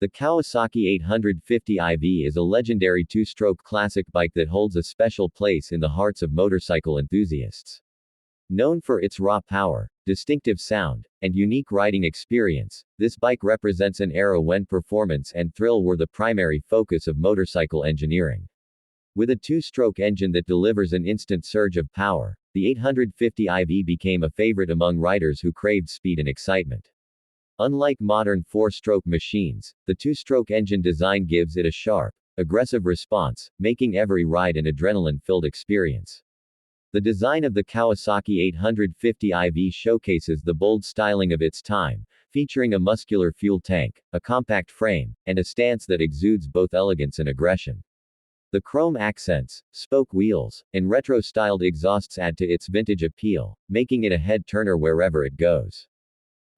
The Kawasaki 850 IV is a legendary two-stroke classic bike that holds a special place in the hearts of motorcycle enthusiasts. Known for its raw power, distinctive sound, and unique riding experience, this bike represents an era when performance and thrill were the primary focus of motorcycle engineering. With a two-stroke engine that delivers an instant surge of power, the 850 IV became a favorite among riders who craved speed and excitement. Unlike modern four-stroke machines, the two-stroke engine design gives it a sharp, aggressive response, making every ride an adrenaline-filled experience. The design of the Kawasaki 850 IV showcases the bold styling of its time, featuring a muscular fuel tank, a compact frame, and a stance that exudes both elegance and aggression. The chrome accents, spoke wheels, and retro-styled exhausts add to its vintage appeal, making it a head-turner wherever it goes.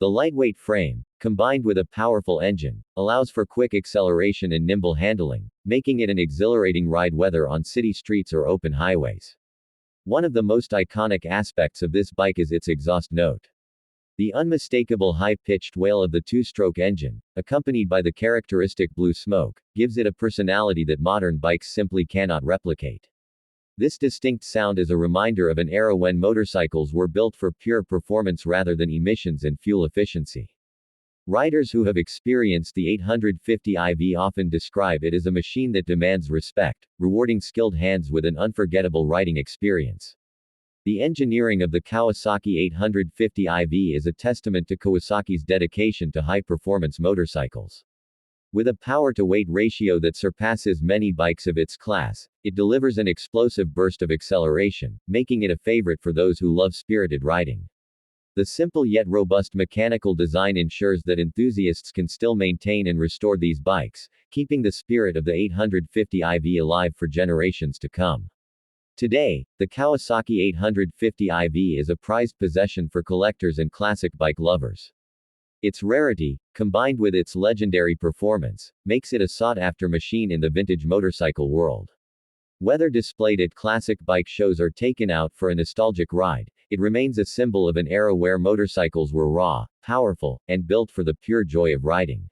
The lightweight frame, combined with a powerful engine, allows for quick acceleration and nimble handling, making it an exhilarating ride whether on city streets or open highways. One of the most iconic aspects of this bike is its exhaust note. The unmistakable high-pitched wail of the two-stroke engine, accompanied by the characteristic blue smoke, gives it a personality that modern bikes simply cannot replicate. This distinct sound is a reminder of an era when motorcycles were built for pure performance rather than emissions and fuel efficiency. Riders who have experienced the 850 IV often describe it as a machine that demands respect, rewarding skilled hands with an unforgettable riding experience. The engineering of the Kawasaki 850 IV is a testament to Kawasaki's dedication to high-performance motorcycles. With a power-to-weight ratio that surpasses many bikes of its class, it delivers an explosive burst of acceleration, making it a favorite for those who love spirited riding. The simple yet robust mechanical design ensures that enthusiasts can still maintain and restore these bikes, keeping the spirit of the 850 IV alive for generations to come. Today, the Kawasaki 850 IV is a prized possession for collectors and classic bike lovers. Its rarity, combined with its legendary performance, makes it a sought-after machine in the vintage motorcycle world. Whether displayed at classic bike shows or taken out for a nostalgic ride, it remains a symbol of an era where motorcycles were raw, powerful, and built for the pure joy of riding.